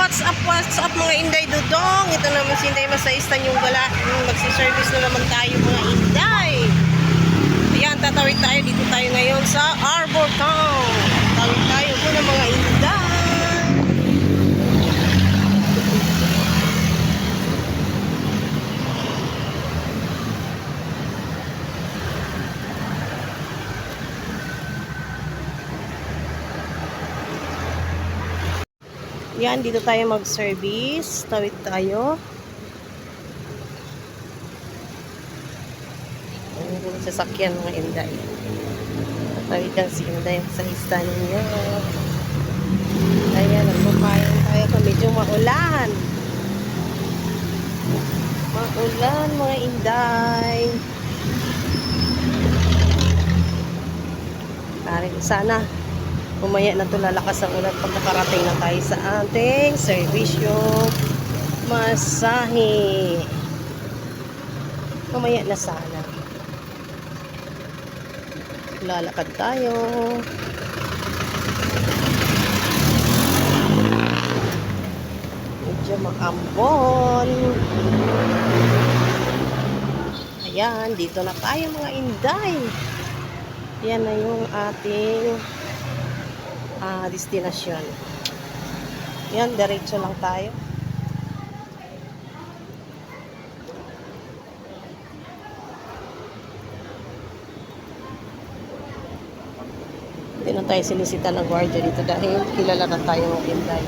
What's up mga Inday Dudong? Ito naman si Inday Masaistan yung gala. Magsiservice na naman tayo mga Inday. Ayan, tatawid tayo. Dito tayo ngayon sa Arbor Town. Tawid tayo muna mga Inday. Yan, dito tayo mag-service. Tawid tayo. Ang sasakyan mga Inday. Tawid lang si Inday sa istan niya. Ayan, nagpupayan tayo. Medyo maulan. Maulan mga Inday. Sana umaya na ito, lalakas ang ulan pag nakarating na tayo sa ating servisyo masahe. Umaya na sana. Lalakad tayo. Medyo makambon. Ayan, dito na tayo mga Inday. Yan na yung ating destinasyon. Yan, diretso lang tayo. Hindi na tayo sinisita ng gwardiya dito dahil kilala na tayo ng Inday.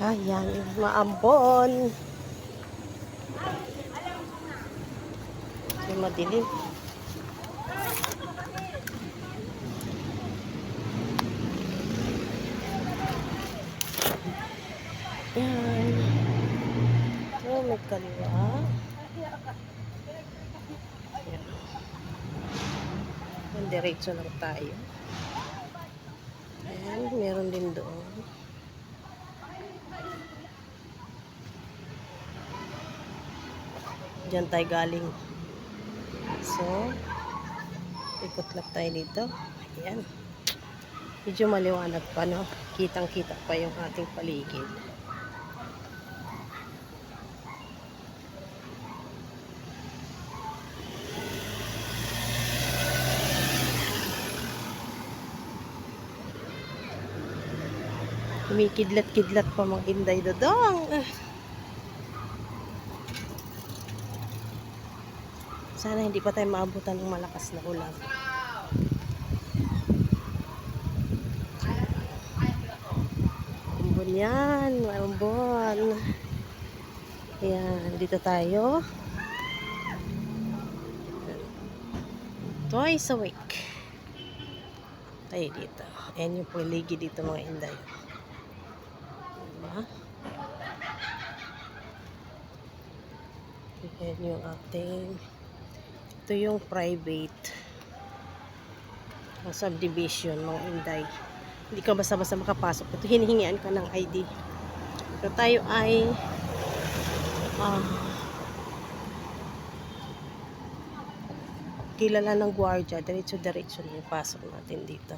Ayan, maambon. May madilim. Ayan. So, may kaliwa. Ayan. Diretso lang tayo. Ayan, meron din doon. Diyan tayo galing. So, ikot lang tayo dito. Ayan. Medyo maliwanag pa, no? Kitang-kita pa yung ating paligid. Kumikidlat-kidlat pa mga Inday Dodong. Sana hindi pa tayo maabutan ng malakas na ulan. Umbon yan, umbon. Ayan, dito tayo. Twice a week. Tayo dito. Ayan yung paligid dito mga Inday. Diba? Ayan yung ating... Ito yung private subdivision mga Inday. Hindi ka basta-basta makapasok. Ito hinihingian ka ng ID. Pero tayo ay kilala ng gwardiya. Diretso-diretso na yung pasok natin dito.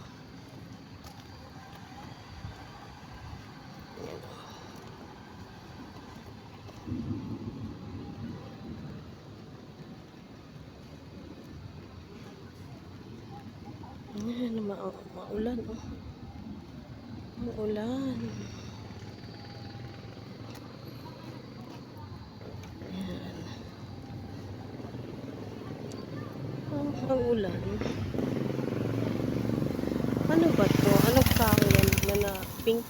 Ayan, maulan, oh. Maulan. Ayan. Ang ulan. Ano ba to? Anong kahoy yan na pink?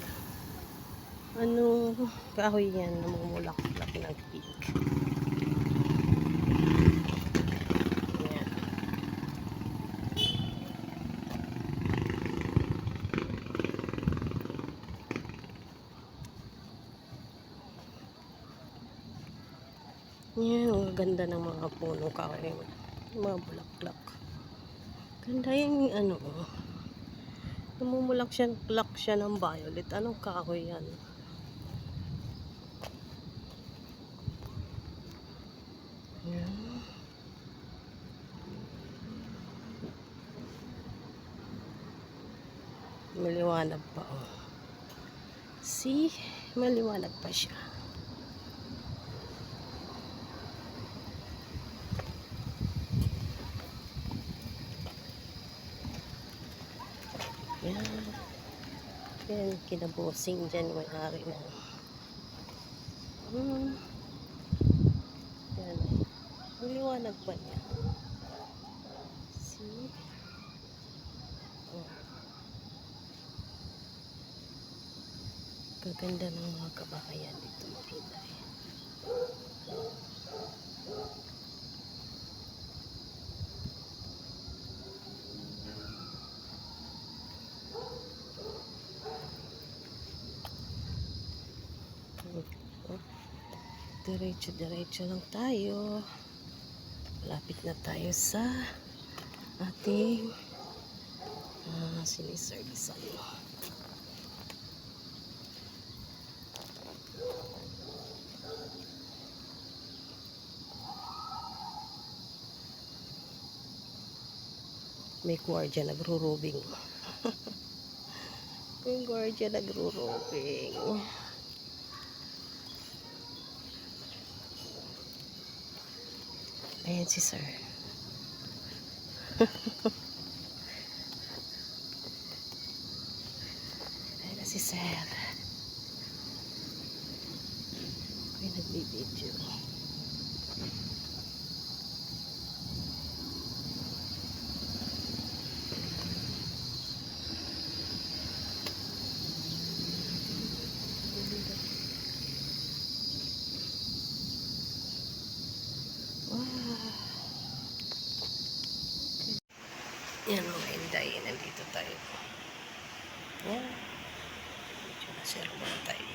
Anong kahoy yan na mamulak-lak ng pink? Yan, ang ganda ng mga puno kahoy. Mga bulaklak. Ganda yung ano. Namumulak siya ng violet. Anong kahoy yan? maliwanag pa. Oh. See? Maliwanag pa siya. Yan. Yan, kinabosing dyan. May-ari na. Yan. Maliwanag pa niya. See? Oh. Gaganda ng mga kabahayan dito makita. Diretso lang tayo. Malapit na tayo sa ating siniservisan. May gwardiya nagro-robing. May gwardiya nagro-robing. Ayan si sir. Ayan na si sir. Ako'y nagbibideo. Yan mga inday, nandito tayo. Yan. Medyo na sila muna tayo.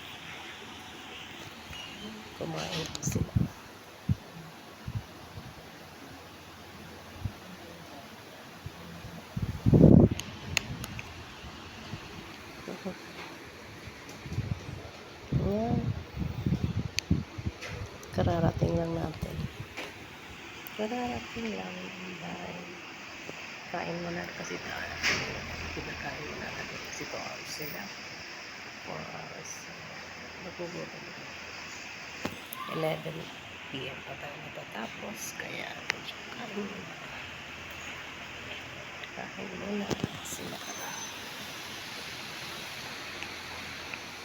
Kumain po sila. Yan. Kararating lang natin. Kararating lang, inday. Kain mo na kasi tayo. Pinakain mo na natin kasi 2 hours sila. 4 hours. Nagugutom na. 11 PM pa tayo matatapos. Kaya kain mo na. Kain mo na sila.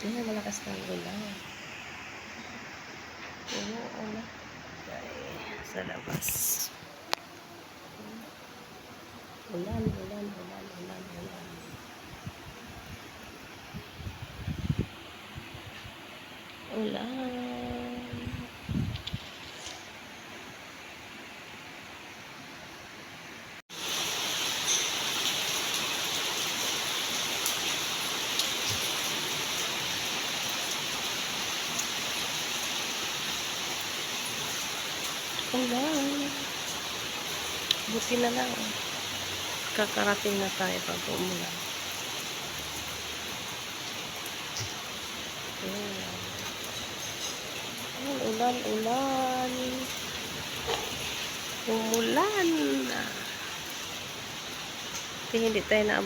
Yan, malakas ng ulan. Oo na. Kaya sa labas. Ulan. Ulan. Buti na lang. Kakarating na tayo pag umulan. Ulan. Umulan. Hindi tayo na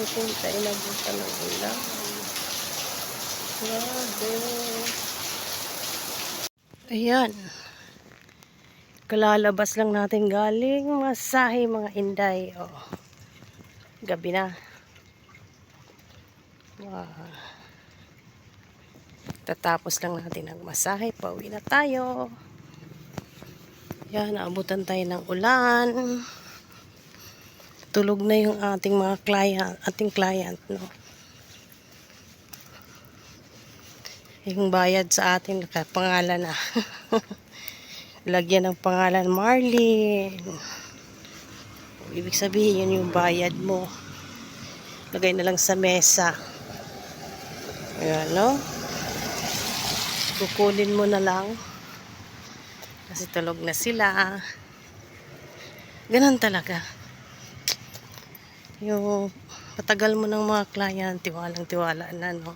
buti tayo nabutan ng ulan. Grabe. Ayan. Kalalabas lang natin galing masahe mga inday. Oh. Gabi na. Tatapos lang natin ang masahe. Pauwi na tayo. Ayan, naabutan tayo ng ulan. Tulog na yung ating mga client, no. Yung bayad sa atin nakapangalan na. Lagyan ng pangalan Marlene. Ibig sabihin yun yung bayad mo. Lagay na lang sa mesa. Ayan, no. Kukunin mo na lang. Kasi tulog na sila. Ganun talaga. Yung patagal mo ng mga client, tiwalang-tiwala na, no?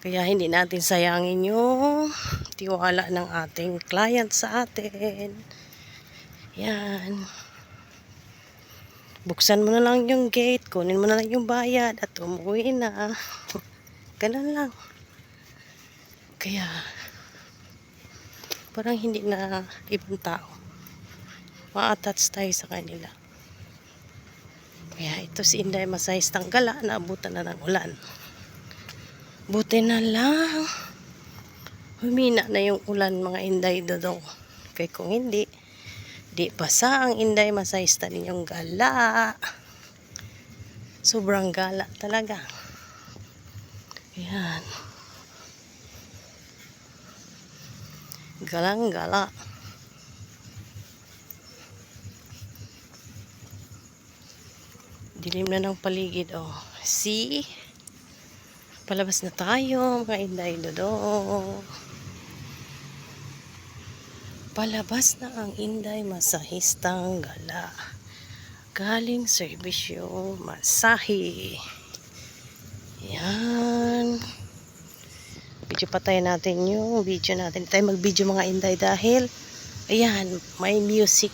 Kaya hindi natin sayangin yung tiwala ng ating client sa atin. Yan. Buksan mo na lang yung gate, kunin mo na lang yung bayad at umuwi na. Ganun lang. Kaya parang hindi na ibang tao. Ma-attach tayo sa kanila. Kaya ito si Inday masahistang gala, naabutan na ng ulan. Buti na lang humina na yung ulan, mga Inday Dodong. Kaya kung hindi, di basa ang Inday masahista ninyong gala. Sobrang gala talaga. Ayan. Galang gala. Dilim na ng paligid, oh. See? Palabas na tayo, mga Inday Dodong. Palabas na ang Inday masahistang gala. Galing serbisyo masahe. Yan. Video patay natin yung video natin. Tayo mag-video mga Inday dahil ayan, may music.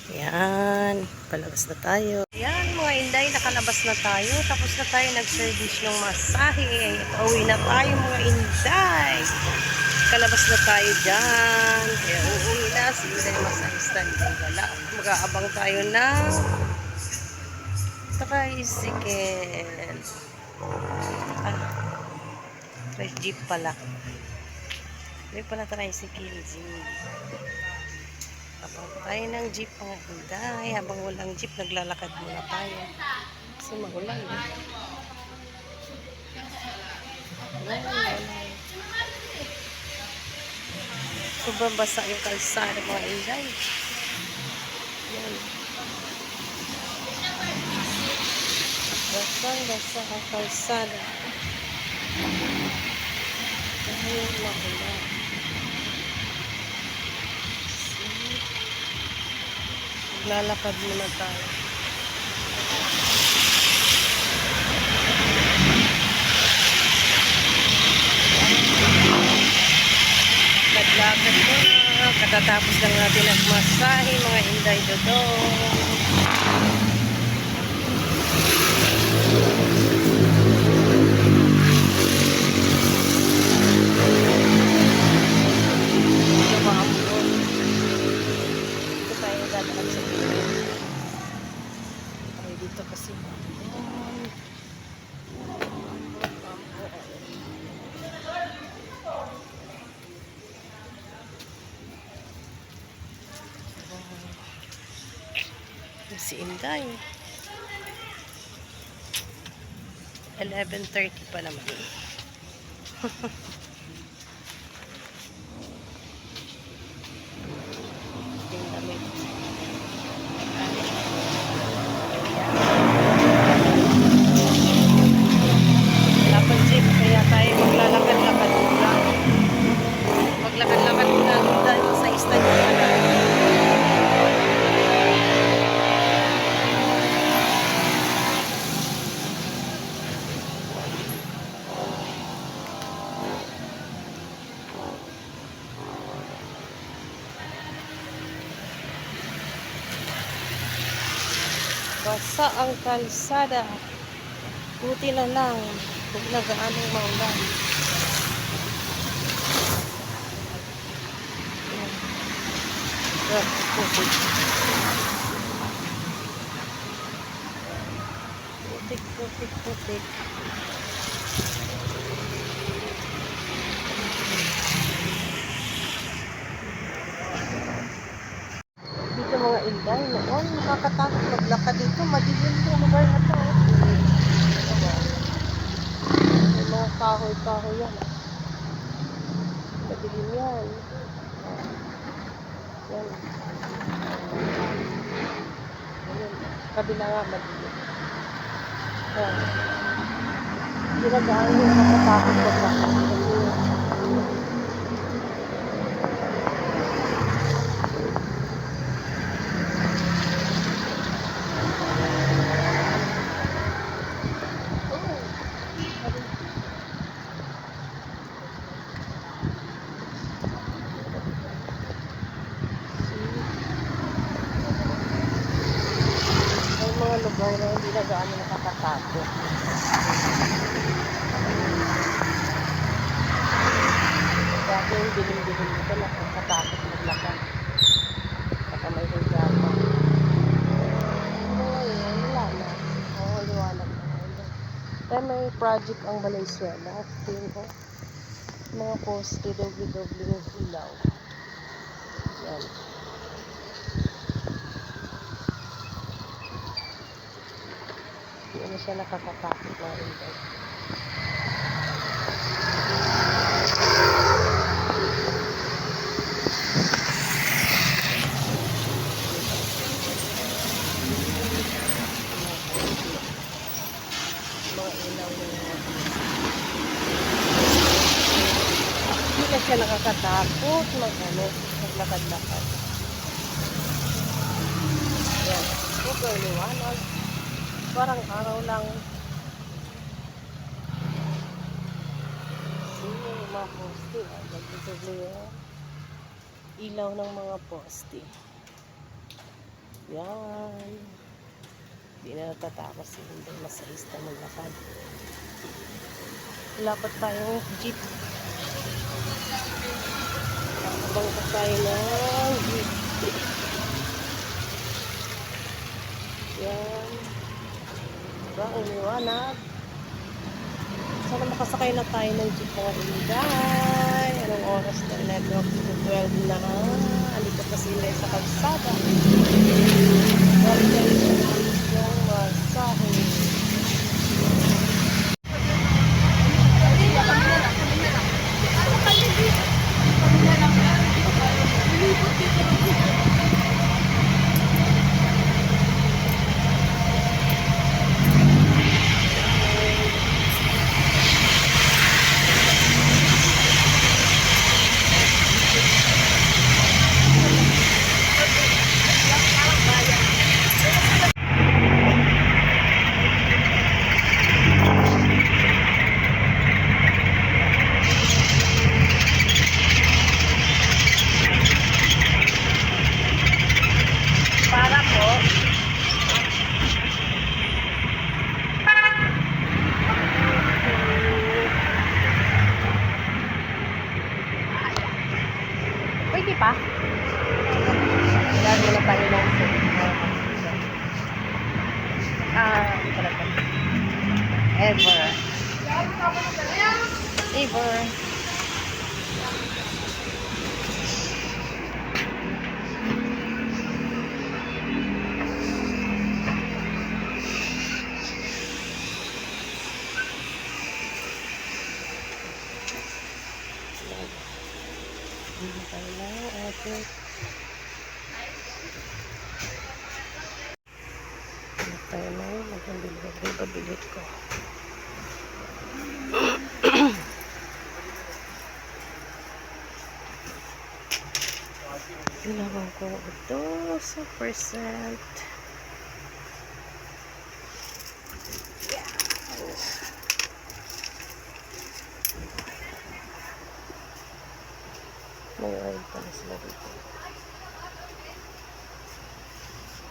Ayan, palabas na tayo. Ayan mga Inday, nakalabas na tayo. Tapos na tayo nag-service ng masahe. Uwi na tayo mga Inday. Kalabas na tayo dyan. Kaya uuwi na. Sige na masahista ng gala. Mag-aabang tayo ng tricycle. Jeep pala. May pala tricycle. Jeep. Abang tayo ng jeep mga Inday. Habang walang jeep, naglalakad muna tayo. Kasi magulan. Sobrang basa yung kalsada mga Inday. Yan. Basang-basa ang kalsada. Dahil magulan. Lalakad muna tayo. Naglakad ko na. Katatapos lang natin ang masahe mga Inday Dodong. Dito kasi si Inday 11:30 pa naman. Kaya tayo maglalakad-lakad muna. Maglakad-lakad muna dahil sa istadyo na. Basa ang kalsada. Buti na lang. Huwag na gaanong maulan. Putik. Putik, putik, putik. Dito mga Inday, noon nakakatakot maglakad dito. Madilim yung lugar na to. May mga kahoy-kahoy yan. Madilim yan. Yan. Ayan. Kabila nga madilim. Ayan. Ginagaan yung nakakatakot maglakad. Pero hindi na gaano nakakatakot. Dati yung dilim-dilim nito, nakakatakot maglakad. Baka may higata. Pero ngayon, wala na. Oo, liwanag na. Kaya may project ang Valenzuela. Tingin ko, mga poste, doble-doble yung ilaw. Yan. Hindi na siya nakakatakot na inday. Mga ilaw na yan. Hindi na siya nakakatakot maglakad-lakad. Yan. Super liwanag. Parang araw lang. Sino yung mga poste? Nagdodoble yung ilaw ng mga poste. Yan. Hindi na natatakot si Inday. Masayos na maglakad. Wala pa tayong jeep. Nakabang pa tayo ng jeep. Yan. Diba? Ang liwanag. Sana makasakay na tayo ng jeep mga Inday. Anong oras na? 11:12 na. Andito pa sila sa kalsada. Balik yung masahe. Pwede pa? Lagi na tayo ng talaga. Ever. Ever. Hindi tayo lang atin. Hindi tayo lang magpabilit ko. Ilawan ko ito sa percent. May oil pala sila dito.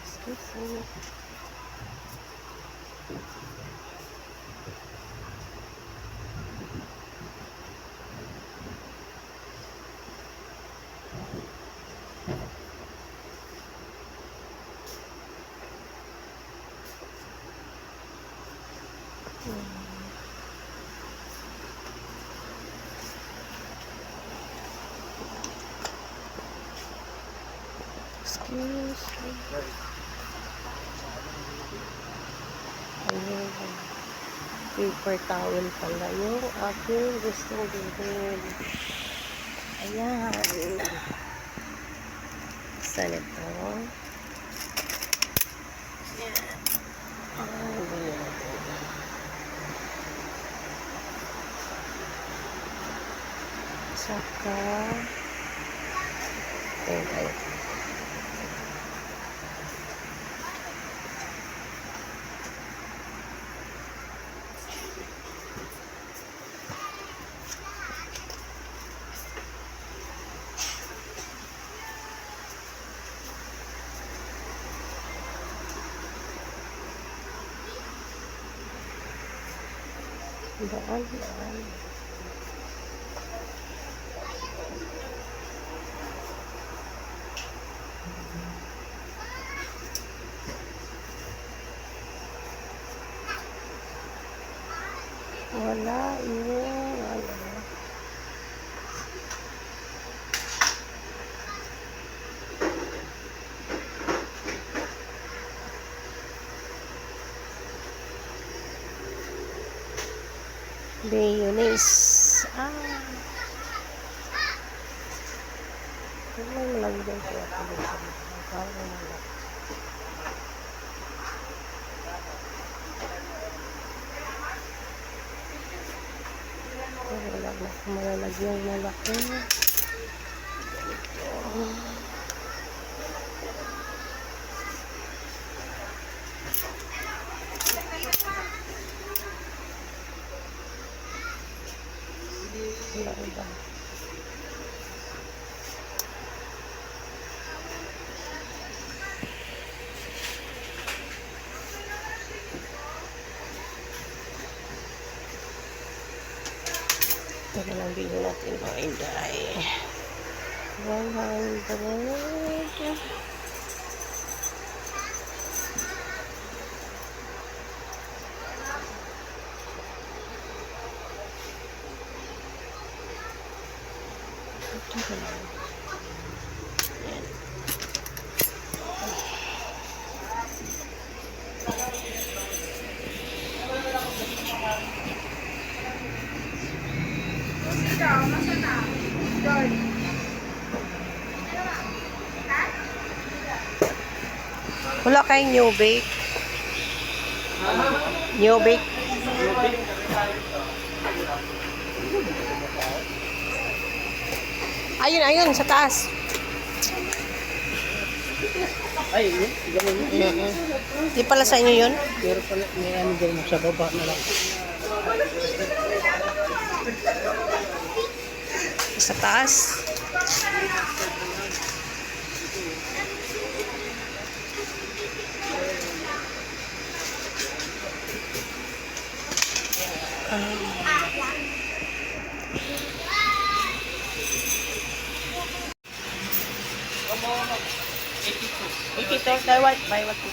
Excuse me. Excuse me. Ayun. Paper towel pala yung aking gustong bilhin. Ayan. Saan ito? Ayan. Ay, ganyan. Saka ayan tayo. Daan, daan. Wala yun. Wala. Mayonnaise. May malagyan ko ako dito. Parang malagyan. Wala na akong malalagyan na laki. Wala iba. Ito na lang bilhin natin mga inday. 100. Ito na lang. Yan. Wala kayong new bake? New bake? Ayun, ayun, sa taas. Ay, yun. Di pala sa inyo yun? Pero pala, may ano dyan sa baba na lang. Sa taas. Ito, buy what to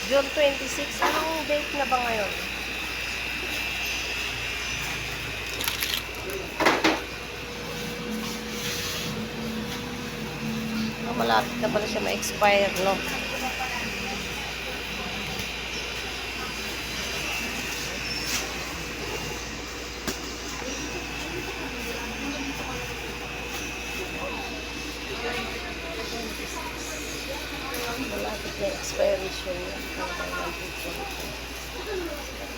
June 26, anong date na ba ngayon? Malapit na pala siya ma-expire, no? Malapit na expiration niya.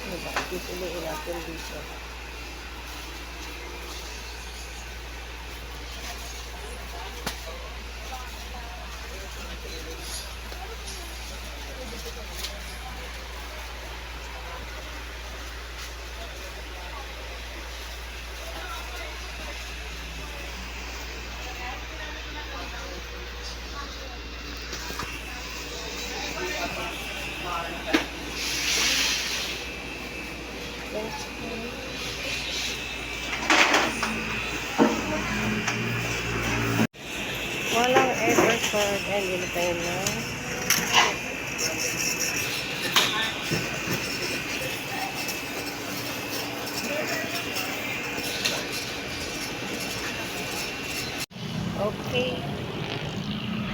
Diba? Pipiliin natin dito. Walang Everford. Ay, hindi tayo na. Okay.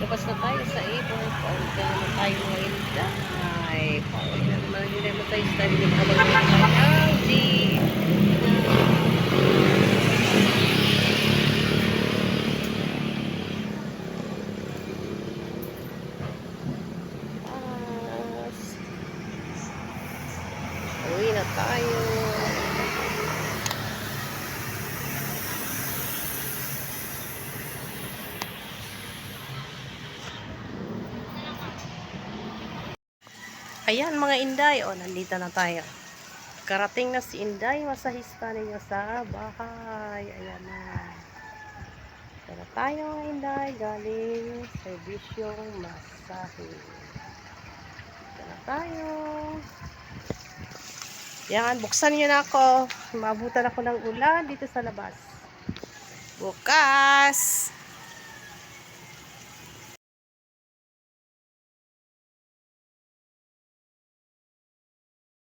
Labas na tayo sa Avon. Pauwi na tayo ngayon. Ay, pauwi na naman. Hindi naman tayo sa tayo. Hindi makabagay ng jeep. Uwi na tayo. Ayan mga Inday. O, nandito na tayo. Karating na si Inday. Masahista ninyo sa bahay. Ayan na. Ito na tayo mga Inday, galing serbisyong masahe. Ito na tayo. Yan, buksan nyo na ako. Maabutan ako ng ulan dito sa labas. Bukas!